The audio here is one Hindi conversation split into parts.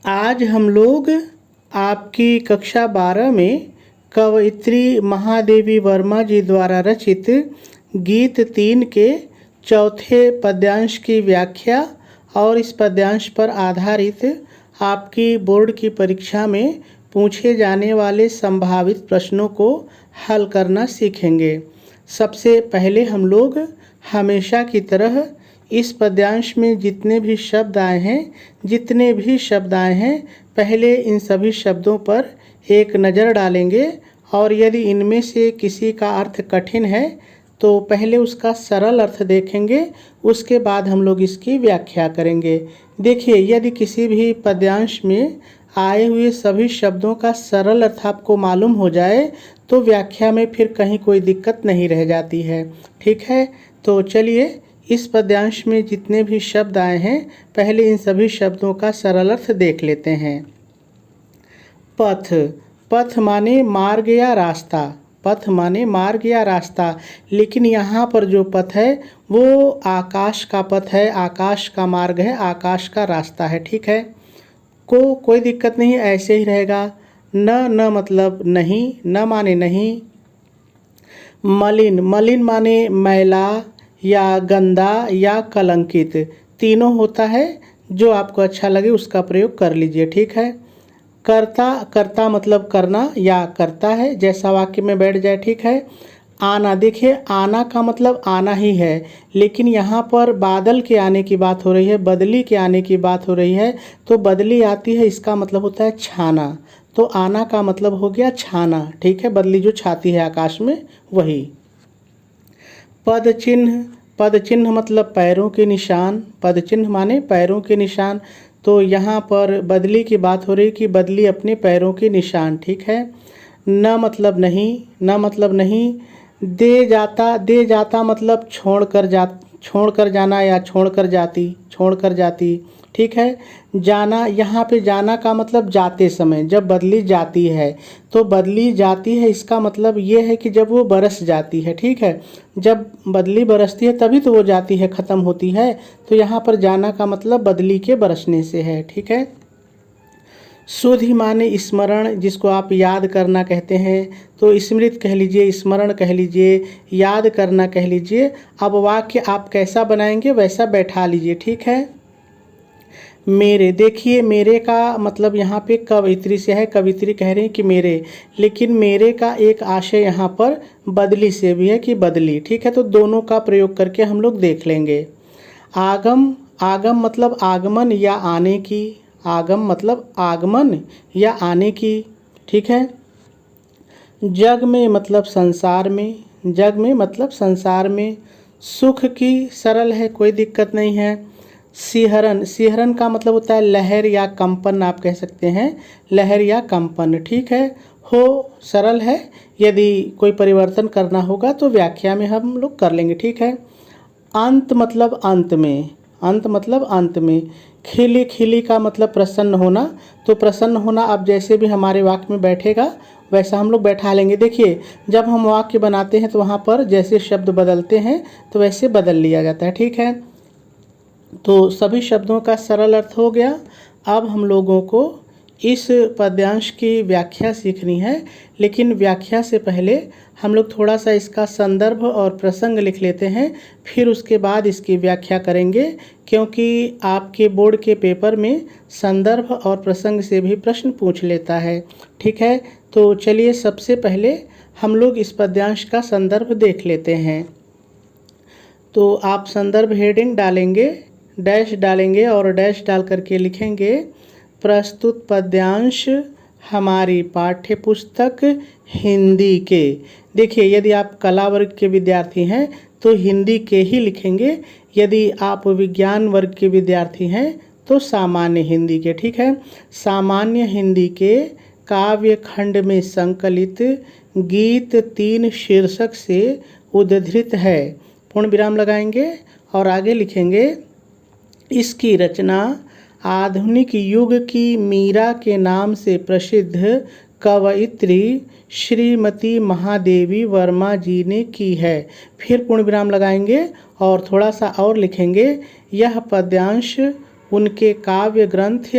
आज हम लोग आपकी कक्षा 12 में कवयित्री महादेवी वर्मा जी द्वारा रचित गीत 3 के चौथे पद्यांश की व्याख्या और इस पद्यांश पर आधारित आपकी बोर्ड की परीक्षा में पूछे जाने वाले संभावित प्रश्नों को हल करना सीखेंगे। सबसे पहले हम लोग हमेशा की तरह इस पद्यांश में जितने भी शब्द आए हैं पहले इन सभी शब्दों पर एक नज़र डालेंगे और यदि इनमें से किसी का अर्थ कठिन है तो पहले उसका सरल अर्थ देखेंगे, उसके बाद हम लोग इसकी व्याख्या करेंगे। देखिए, यदि किसी भी पद्यांश में आए हुए सभी शब्दों का सरल अर्थ आपको मालूम हो जाए तो व्याख्या में फिर कहीं कोई दिक्कत नहीं रह जाती है। ठीक है, तो चलिए इस पद्यांश में जितने भी शब्द आए हैं पहले इन सभी शब्दों का सरल अर्थ देख लेते हैं। पथ, पथ माने मार्ग या रास्ता, पथ माने मार्ग या रास्ता, लेकिन यहाँ पर जो पथ है वो आकाश का पथ है, आकाश का मार्ग है, आकाश का रास्ता है। ठीक है, कोई दिक्कत नहीं, ऐसे ही रहेगा। न मतलब नहीं, न माने नहीं। मलिन, मलिन माने मैला या गंदा या कलंकित, तीनों होता है, जो आपको अच्छा लगे उसका प्रयोग कर लीजिए। ठीक है। कर्ता, कर्ता मतलब करना या करता है, जैसा वाक्य में बैठ जाए। ठीक है। आना, देखिए आना का मतलब आना ही है, लेकिन यहाँ पर बादल के आने की बात हो रही है, बदली के आने की बात हो रही है, तो बदली आती है इसका मतलब होता है छाना, तो आना का मतलब हो गया छाना। ठीक है, बदली जो छाती है आकाश में वही। पद चिन्ह, पद चिन्ह मतलब पैरों के निशान, पद चिन्ह माने पैरों के निशान, तो यहाँ पर बदली की बात हो रही कि बदली अपने पैरों के निशान। ठीक है। न मतलब नहीं, न मतलब नहीं। दे जाता, दे जाता मतलब छोड़ कर जाना या छोड़ कर जाती। ठीक है। जाना, यहाँ पे जाना का मतलब जाते समय, जब बदली जाती है तो बदली जाती है इसका मतलब ये है कि जब वो बरस जाती है। ठीक है, जब बदली बरसती है तभी तो वो जाती है, ख़त्म होती है, तो यहाँ पर जाना का मतलब बदली के बरसने से है। ठीक है। सुधि माने स्मरण, जिसको आप याद करना कहते हैं, तो स्मृत कह लीजिए, स्मरण कह लीजिए, याद करना कह लीजिए। अब वाक्य आप कैसा बनाएंगे वैसा बैठा लीजिए। ठीक है। मेरे, देखिए मेरे का मतलब यहाँ पे कवयित्री से है, कवयित्री कह रहे हैं कि मेरे, लेकिन मेरे का एक आशय यहाँ पर बदली से भी है कि बदली। ठीक है, तो दोनों का प्रयोग करके हम लोग देख लेंगे। आगम, आगम मतलब आगमन या आने की, आगम मतलब आगमन या आने की। ठीक है। जग में मतलब संसार में, जग में मतलब संसार में। सुख की, सरल है, कोई दिक्कत नहीं है। सिहरन, सिहरन का मतलब होता है लहर या कंपन, आप कह सकते हैं लहर या कंपन। ठीक है। हो, सरल है, यदि कोई परिवर्तन करना होगा तो व्याख्या में हम लोग कर लेंगे। ठीक है। अंत मतलब अंत में, अंत मतलब अंत में। खिली, खिली का मतलब प्रसन्न होना, तो प्रसन्न होना अब जैसे भी हमारे वाक्य में बैठेगा वैसा हम लोग बैठा लेंगे। देखिए, जब हम वाक्य बनाते हैं तो वहाँ पर जैसे शब्द बदलते हैं तो वैसे बदल लिया जाता है। ठीक है, तो सभी शब्दों का सरल अर्थ हो गया। अब हम लोगों को इस पद्यांश की व्याख्या सीखनी है, लेकिन व्याख्या से पहले हम लोग थोड़ा सा इसका संदर्भ और प्रसंग लिख लेते हैं, फिर उसके बाद इसकी व्याख्या करेंगे, क्योंकि आपके बोर्ड के पेपर में संदर्भ और प्रसंग से भी प्रश्न पूछ लेता है। ठीक है, तो चलिए सबसे पहले हम लोग इस पद्यांश का संदर्भ देख लेते हैं। तो आप संदर्भ हेडिंग डालेंगे, डैश डालेंगे और डैश डाल करके लिखेंगे प्रस्तुत पद्यांश हमारी पाठ्य पुस्तक हिंदी के। देखिए, यदि आप कला वर्ग के विद्यार्थी हैं तो हिंदी के ही लिखेंगे, यदि आप विज्ञान वर्ग के विद्यार्थी हैं तो सामान्य हिंदी के। ठीक है। सामान्य हिंदी के काव्य खंड में संकलित गीत 3 शीर्षक से उद्धृत है, पूर्ण विराम लगाएंगे और आगे लिखेंगे इसकी रचना आधुनिक युग की मीरा के नाम से प्रसिद्ध कवयित्री श्रीमती महादेवी वर्मा जी ने की है। फिर पूर्ण विराम लगाएंगे और थोड़ा सा और लिखेंगे, यह पद्यांश उनके काव्य ग्रंथ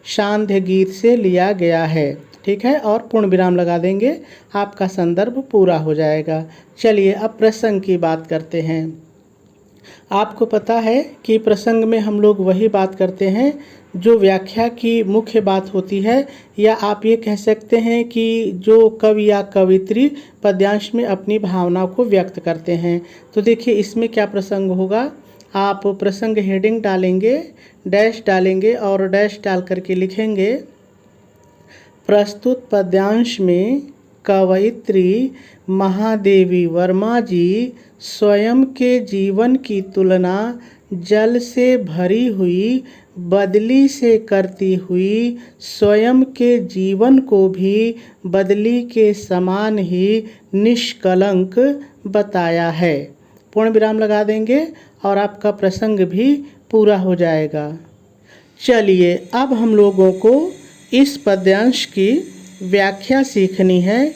सांध्य गीत से लिया गया है। ठीक है, और पूर्ण विराम लगा देंगे, आपका संदर्भ पूरा हो जाएगा। चलिए अब प्रसंग की बात करते हैं। आपको पता है कि प्रसंग में हम लोग वही बात करते हैं जो व्याख्या की मुख्य बात होती है, या आप ये कह सकते हैं कि जो कवि या कवित्री पद्यांश में अपनी भावना को व्यक्त करते हैं। तो देखिए इसमें क्या प्रसंग होगा। आप प्रसंग हेडिंग डालेंगे, डैश डालेंगे और डैश डाल करके लिखेंगे, प्रस्तुत पद्यांश में कवयित्री महादेवी वर्मा जी स्वयं के जीवन की तुलना जल से भरी हुई बदली से करती हुई स्वयं के जीवन को भी बदली के समान ही निष्कलंक बताया है। पूर्ण विराम लगा देंगे और आपका प्रसंग भी पूरा हो जाएगा। चलिए अब हम लोगों को इस पद्यांश की व्याख्या सीखनी है।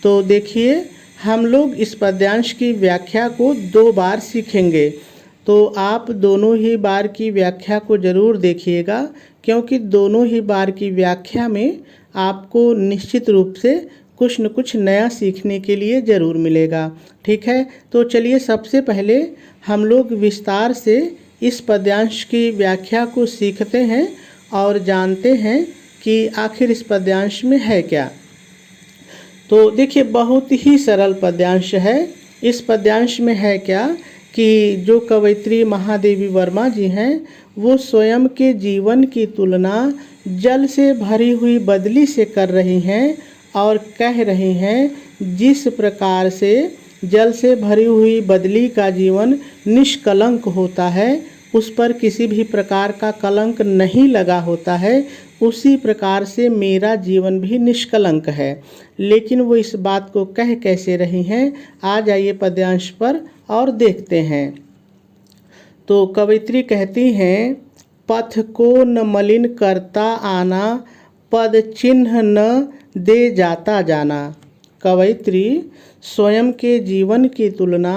तो देखिए हम लोग इस पद्यांश की व्याख्या को 2 बार सीखेंगे, तो आप दोनों ही बार की व्याख्या को ज़रूर देखिएगा, क्योंकि दोनों ही बार की व्याख्या में आपको निश्चित रूप से कुछ न कुछ नया सीखने के लिए ज़रूर मिलेगा। ठीक है, तो चलिए सबसे पहले हम लोग विस्तार से इस पद्यांश की व्याख्या को सीखते हैं और जानते हैं कि आखिर इस पद्यांश में है क्या। तो देखिए बहुत ही सरल पद्यांश है। इस पद्यांश में है क्या कि जो कवयित्री महादेवी वर्मा जी हैं वो स्वयं के जीवन की तुलना जल से भरी हुई बदली से कर रही हैं और कह रही हैं जिस प्रकार से जल से भरी हुई बदली का जीवन निष्कलंक होता है, उस पर किसी भी प्रकार का कलंक नहीं लगा होता है, उसी प्रकार से मेरा जीवन भी निष्कलंक है। लेकिन वो इस बात को कह कैसे रही हैं, आ जाइए पद्यांश पर और देखते हैं। तो कवयित्री कहती हैं, पथ को न मलिन करता आना, पद चिन्ह न दे जाता जाना। कवयित्री स्वयं के जीवन की तुलना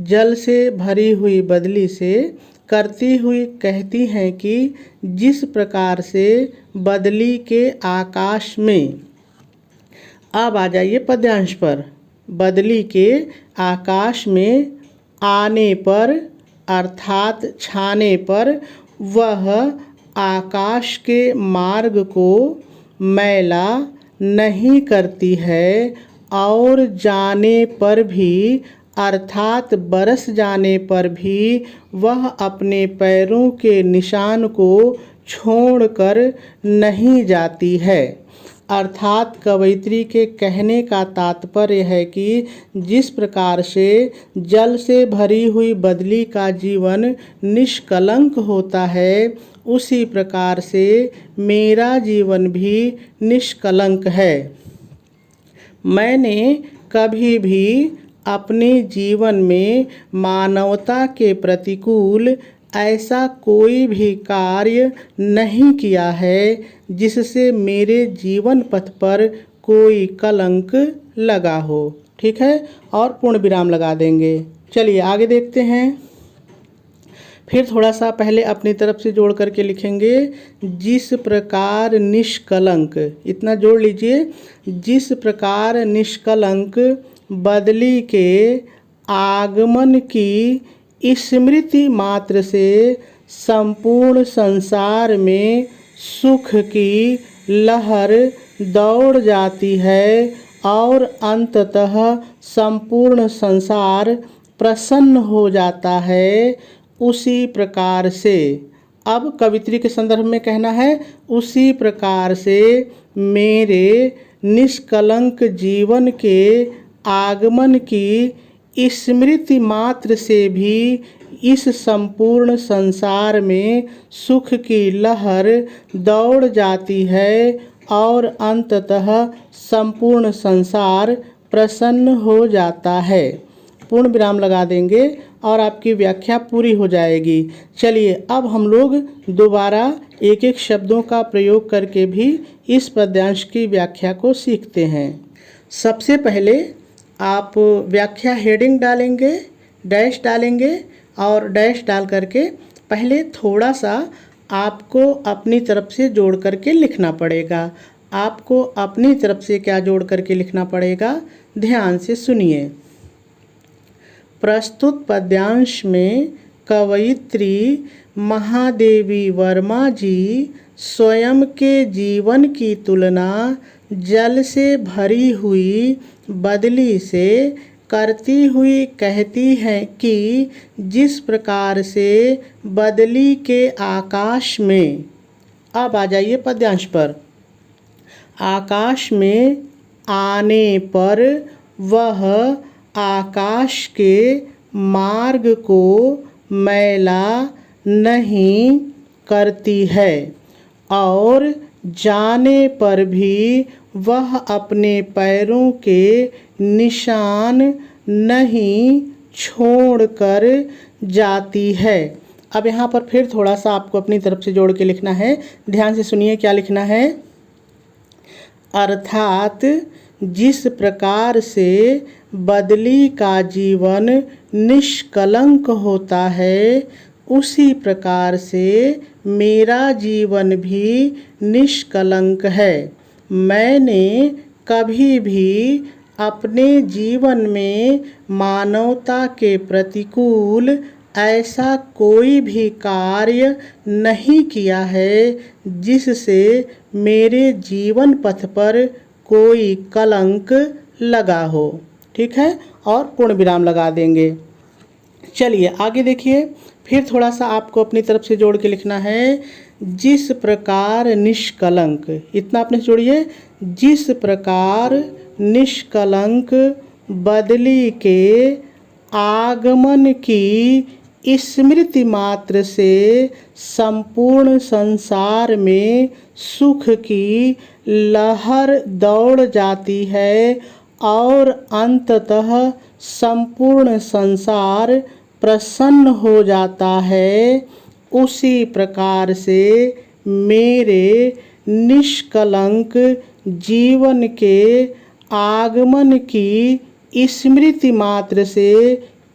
जल से भरी हुई बदली से करती हुई कहती हैं कि जिस प्रकार से बदली के आकाश में, अब आ जाइए पद्यांश पर, बदली के आकाश में आने पर अर्थात छाने पर वह आकाश के मार्ग को मैला नहीं करती है, और जाने पर भी अर्थात बरस जाने पर भी वह अपने पैरों के निशान को छोड़कर नहीं जाती है। अर्थात कवयित्री के कहने का तात्पर्य है कि जिस प्रकार से जल से भरी हुई बदली का जीवन निष्कलंक होता है, उसी प्रकार से मेरा जीवन भी निष्कलंक है। मैंने कभी भी अपने जीवन में मानवता के प्रतिकूल ऐसा कोई भी कार्य नहीं किया है जिससे मेरे जीवन पथ पर कोई कलंक लगा हो। ठीक है, और पूर्ण विराम लगा देंगे। चलिए आगे देखते हैं। फिर थोड़ा सा पहले अपनी तरफ से जोड़ करके लिखेंगे, जिस प्रकार निष्कलंक, इतना जोड़ लीजिए, जिस प्रकार निष्कलंक बदली के आगमन की स्मृति मात्र से संपूर्ण संसार में सुख की लहर दौड़ जाती है और अंततः संपूर्ण संसार प्रसन्न हो जाता है, उसी प्रकार से, अब कवित्री के संदर्भ में कहना है, उसी प्रकार से मेरे निष्कलंक जीवन के आगमन की स्मृति मात्र से भी इस संपूर्ण संसार में सुख की लहर दौड़ जाती है और अंततः संपूर्ण संसार प्रसन्न हो जाता है। पूर्ण विराम लगा देंगे और आपकी व्याख्या पूरी हो जाएगी। चलिए अब हम लोग दोबारा एक एक शब्दों का प्रयोग करके भी इस पद्यांश की व्याख्या को सीखते हैं। सबसे पहले आप व्याख्या हेडिंग डालेंगे, डैश डालेंगे और डैश डाल करके पहले थोड़ा सा आपको अपनी तरफ से जोड़ करके लिखना पड़ेगा। आपको अपनी तरफ से क्या जोड़ करके लिखना पड़ेगा, ध्यान से सुनिए। प्रस्तुत पद्यांश में कवयित्री महादेवी वर्मा जी स्वयं के जीवन की तुलना जल से भरी हुई बदली से करती हुई कहती हैं कि जिस प्रकार से बदली के आकाश में, अब आ जाइए पद्यांश पर, आकाश में आने पर वह आकाश के मार्ग को मैला नहीं करती है और जाने पर भी वह अपने पैरों के निशान नहीं छोड़कर जाती है। अब यहाँ पर फिर थोड़ा सा आपको अपनी तरफ से जोड़ के लिखना है। ध्यान से सुनिए क्या लिखना है। अर्थात जिस प्रकार से बदली का जीवन निष्कलंक होता है, उसी प्रकार से मेरा जीवन भी निष्कलंक है। मैंने कभी भी अपने जीवन में मानवता के प्रतिकूल ऐसा कोई भी कार्य नहीं किया है जिससे मेरे जीवन पथ पर कोई कलंक लगा हो। ठीक है, और पूर्ण विराम लगा देंगे। चलिए आगे देखिए, फिर थोड़ा सा आपको अपनी तरफ से जोड़ के लिखना है। जिस प्रकार निष्कलंक, इतना अपने से जोड़िए। जिस प्रकार निष्कलंक बदली के आगमन की स्मृति मात्र से संपूर्ण संसार में सुख की लहर दौड़ जाती है और अंततः संपूर्ण संसार प्रसन्न हो जाता है, उसी प्रकार से मेरे निष्कलंक जीवन के आगमन की स्मृति मात्र से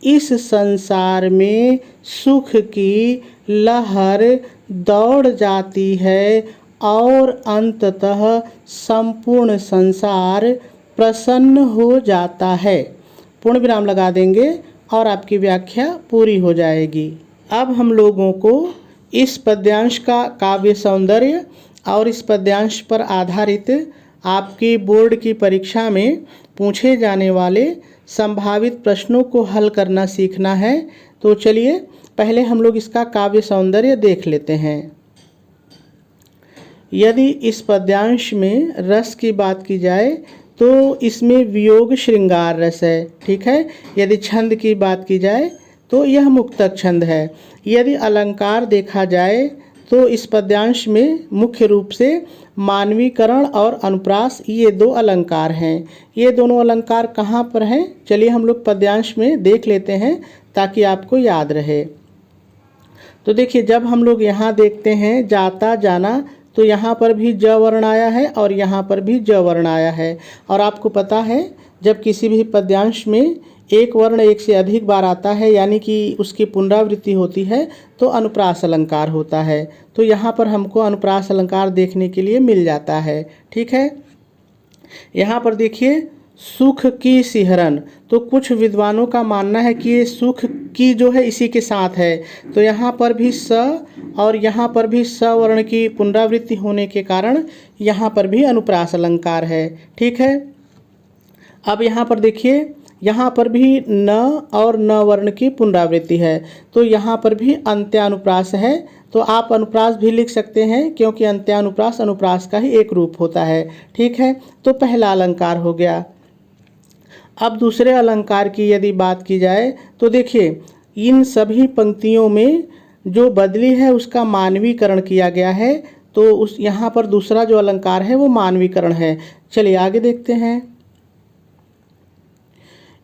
इस संसार में सुख की लहर दौड़ जाती है और अंततः संपूर्ण संसार प्रसन्न हो जाता है। पूर्ण विराम लगा देंगे और आपकी व्याख्या पूरी हो जाएगी। अब हम लोगों को इस पद्यांश का काव्य सौंदर्य और इस पद्यांश पर आधारित आपकी बोर्ड की परीक्षा में पूछे जाने वाले संभावित प्रश्नों को हल करना सीखना है। तो चलिए पहले हम लोग इसका काव्य सौंदर्य देख लेते हैं। यदि इस पद्यांश में रस की बात की जाए तो इसमें वियोग श्रृंगार रस है। ठीक है, यदि छंद की बात की जाए तो यह मुक्तक छंद है। यदि अलंकार देखा जाए तो इस पद्यांश में मुख्य रूप से मानवीकरण और अनुप्रास, ये दो अलंकार हैं। ये दोनों अलंकार कहाँ पर हैं, चलिए हम लोग पद्यांश में देख लेते हैं ताकि आपको याद रहे। तो देखिए, जब हम लोग यहाँ देखते हैं जाता जाना, तो यहाँ पर भी ज वर्ण आया है और यहाँ पर भी ज वर्ण आया है। और आपको पता है जब किसी भी पद्यांश में एक वर्ण एक से अधिक बार आता है, यानी कि उसकी पुनरावृत्ति होती है, तो अनुप्रास अलंकार होता है। तो यहाँ पर हमको अनुप्रास अलंकार देखने के लिए मिल जाता है। ठीक है, यहाँ पर देखिए सुख की सिहरन, तो कुछ विद्वानों का मानना है कि ये सुख की जो है इसी के साथ है। तो यहाँ पर भी स और यहाँ पर भी स वर्ण की पुनरावृत्ति होने के कारण यहाँ पर भी अनुप्रास अलंकार है। ठीक है, अब यहाँ पर देखिए, यहाँ पर भी न और न वर्ण की पुनरावृत्ति है, तो यहाँ पर भी अंत्यानुप्रास है। तो आप अनुप्रास भी लिख सकते हैं क्योंकि अंत्यानुप्रास अनुप्रास का ही एक रूप होता है। ठीक है, तो पहला अलंकार हो गया। अब दूसरे अलंकार की यदि बात की जाए तो देखिए, इन सभी पंक्तियों में जो बदली है उसका मानवीकरण किया गया है। तो उस यहाँ पर दूसरा जो अलंकार है वो मानवीकरण है। चलिए आगे देखते हैं।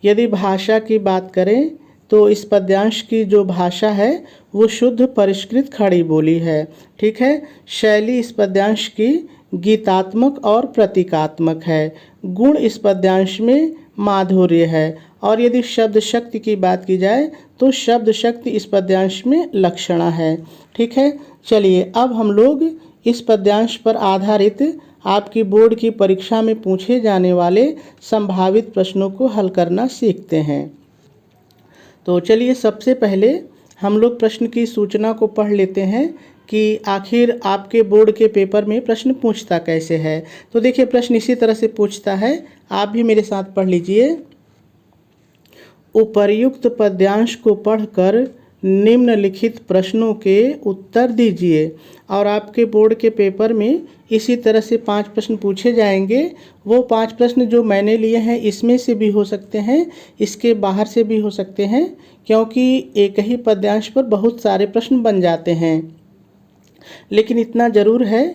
यदि भाषा की बात करें तो इस पद्यांश की जो भाषा है वो शुद्ध परिष्कृत खड़ी बोली है। ठीक है, शैली इस पद्यांश की गीतात्मक और प्रतीकात्मक है। गुण इस पद्यांश में माधुर्य है। और यदि शब्द शक्ति की बात की जाए तो शब्द शक्ति इस पद्यांश में लक्षणा है। ठीक है, चलिए अब हम लोग इस पद्यांश पर आधारित आपकी बोर्ड की परीक्षा में पूछे जाने वाले संभावित प्रश्नों को हल करना सीखते हैं। तो चलिए सबसे पहले हम लोग प्रश्न की सूचना को पढ़ लेते हैं कि आखिर आपके बोर्ड के पेपर में प्रश्न पूछता कैसे है। तो देखिए प्रश्न इसी तरह से पूछता है, आप भी मेरे साथ पढ़ लीजिए। उपर्युक्त पद्यांश को पढ़कर निम्नलिखित प्रश्नों के उत्तर दीजिए। और आपके बोर्ड के पेपर में इसी तरह से 5 प्रश्न पूछे जाएंगे। वो 5 प्रश्न जो मैंने लिए हैं इसमें से भी हो सकते हैं, इसके बाहर से भी हो सकते हैं, क्योंकि एक ही पद्यांश पर बहुत सारे प्रश्न बन जाते हैं। लेकिन इतना ज़रूर है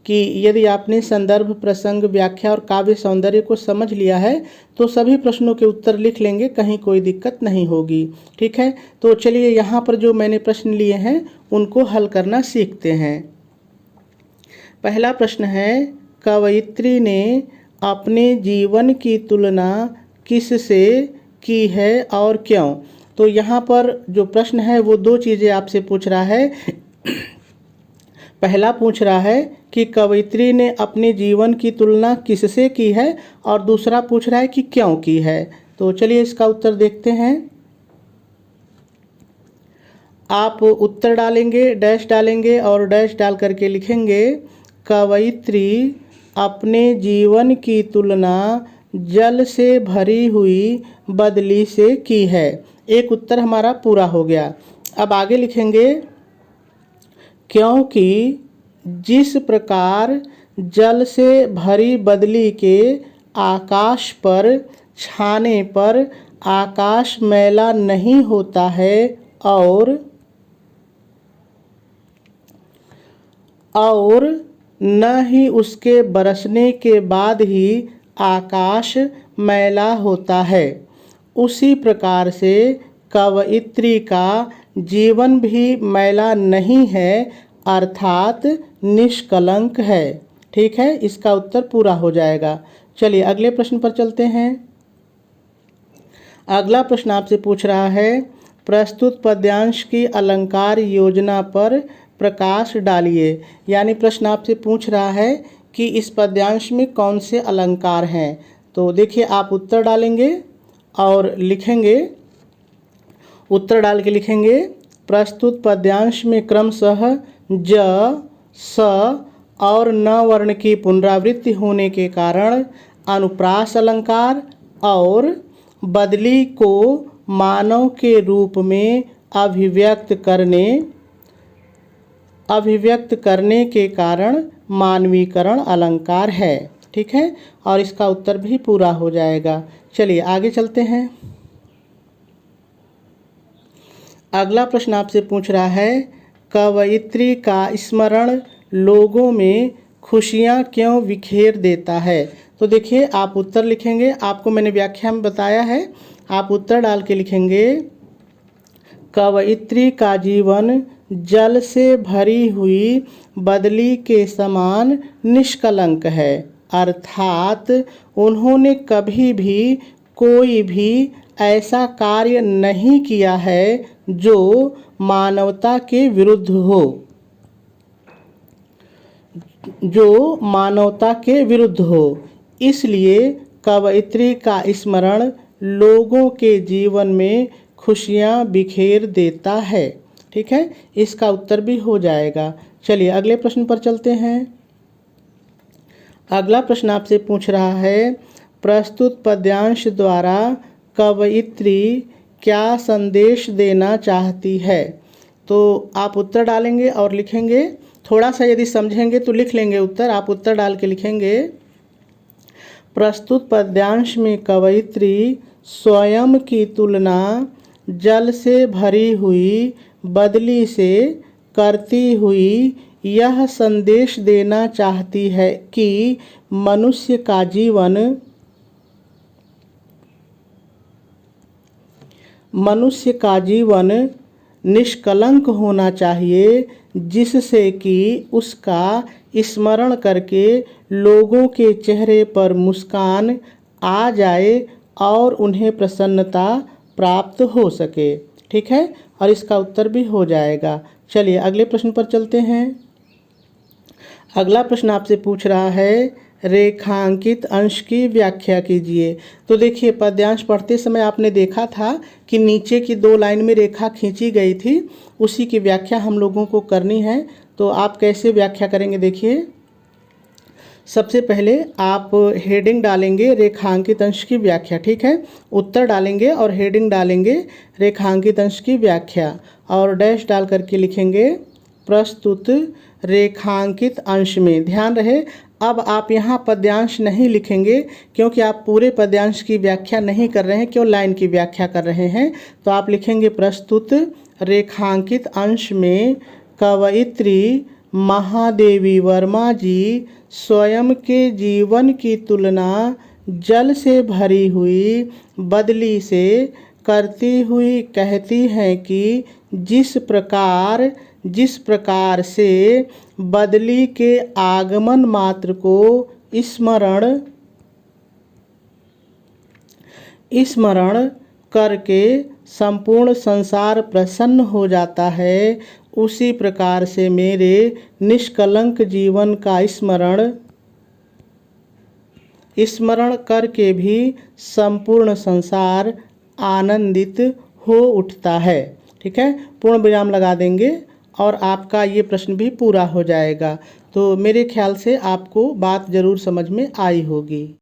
कि यदि आपने संदर्भ, प्रसंग, व्याख्या और काव्य सौंदर्य को समझ लिया है तो सभी प्रश्नों के उत्तर लिख लेंगे, कहीं कोई दिक्कत नहीं होगी। ठीक है, तो चलिए यहाँ पर जो मैंने प्रश्न लिए हैं उनको हल करना सीखते हैं। पहला प्रश्न है, कवयित्री ने अपने जीवन की तुलना किससे की है और क्यों? तो यहाँ पर जो प्रश्न है वो 2 चीज़ें आपसे पूछ रहा है। पहला पूछ रहा है कि कवयित्री ने अपने जीवन की तुलना किससे की है, और दूसरा पूछ रहा है कि क्यों की है। तो चलिए इसका उत्तर देखते हैं। आप उत्तर डालेंगे, डैश डालेंगे और डैश डाल करके लिखेंगे, कवयित्री अपने जीवन की तुलना जल से भरी हुई बदली से की है। एक उत्तर हमारा पूरा हो गया। अब आगे लिखेंगे, क्योंकि जिस प्रकार जल से भरी बदली के आकाश पर छाने पर आकाश मैला नहीं होता है और न ही उसके बरसने के बाद ही आकाश मैला होता है, उसी प्रकार से कवयित्री का जीवन भी मैला नहीं है, अर्थात निष्कलंक है। ठीक है, इसका उत्तर पूरा हो जाएगा। चलिए अगले प्रश्न पर चलते हैं। अगला प्रश्न आपसे पूछ रहा है, प्रस्तुत पद्यांश की अलंकार योजना पर प्रकाश डालिए। यानी प्रश्न आपसे पूछ रहा है कि इस पद्यांश में कौन से अलंकार हैं। तो देखिए आप उत्तर डालेंगे और लिखेंगे, उत्तर डाल के लिखेंगे, प्रस्तुत पद्यांश में क्रमशः ज, स और न वर्ण की पुनरावृत्ति होने के कारण अनुप्रास अलंकार और बदली को मानव के रूप में अभिव्यक्त करने के कारण मानवीकरण अलंकार है। ठीक है, और इसका उत्तर भी पूरा हो जाएगा। चलिए आगे चलते हैं। अगला प्रश्न आपसे पूछ रहा है, कवयित्री का स्मरण लोगों में खुशियाँ क्यों बिखेर देता है। तो देखिए आप उत्तर लिखेंगे, आपको मैंने व्याख्या में बताया है, आप उत्तर डाल के लिखेंगे, कवयित्री का जीवन जल से भरी हुई बदली के समान निष्कलंक है, अर्थात उन्होंने कभी भी कोई भी ऐसा कार्य नहीं किया है जो मानवता के विरुद्ध हो, इसलिए कवयित्री का स्मरण लोगों के जीवन में खुशियाँ बिखेर देता है। ठीक है, इसका उत्तर भी हो जाएगा। चलिए अगले प्रश्न पर चलते हैं। अगला प्रश्न आपसे पूछ रहा है, प्रस्तुत पद्यांश द्वारा कवयित्री क्या संदेश देना चाहती है। तो आप उत्तर डालेंगे और लिखेंगे, थोड़ा सा यदि समझेंगे तो लिख लेंगे उत्तर। आप उत्तर डाल के लिखेंगे, प्रस्तुत पद्यांश में कवयित्री स्वयं की तुलना जल से भरी हुई बदली से करती हुई यह संदेश देना चाहती है कि मनुष्य का जीवन निष्कलंक होना चाहिए, जिससे कि उसका स्मरण करके लोगों के चेहरे पर मुस्कान आ जाए और उन्हें प्रसन्नता प्राप्त हो सके। ठीक है, और इसका उत्तर भी हो जाएगा। चलिए अगले प्रश्न पर चलते हैं। अगला प्रश्न आपसे पूछ रहा है रेखांकित अंश की व्याख्या कीजिए। तो देखिए पद्यांश पढ़ते समय आपने देखा था कि नीचे की 2 लाइन में रेखा खींची गई थी, उसी की व्याख्या हम लोगों को करनी है। तो आप कैसे व्याख्या करेंगे देखिए। सबसे पहले आप हेडिंग डालेंगे रेखांकित अंश की व्याख्या। ठीक है, उत्तर डालेंगे और हेडिंग डालेंगे रेखांकित अंश की व्याख्या और डैश डाल करके लिखेंगे प्रस्तुत रेखांकित अंश में। ध्यान रहे अब आप यहाँ पद्यांश नहीं लिखेंगे क्योंकि आप पूरे पद्यांश की व्याख्या नहीं कर रहे हैं, केवल लाइन की व्याख्या कर रहे हैं। तो आप लिखेंगे प्रस्तुत रेखांकित अंश में कवयित्री महादेवी वर्मा जी स्वयं के जीवन की तुलना जल से भरी हुई बदली से करती हुई कहती हैं कि जिस प्रकार से बदली के आगमन मात्र को स्मरण करके संपूर्ण संसार प्रसन्न हो जाता है, उसी प्रकार से मेरे निष्कलंक जीवन का स्मरण करके भी संपूर्ण संसार आनंदित हो उठता है। ठीक है, पूर्ण विराम लगा देंगे और आपका ये प्रश्न भी पूरा हो जाएगा। तो मेरे ख्याल से आपको बात ज़रूर समझ में आई होगी।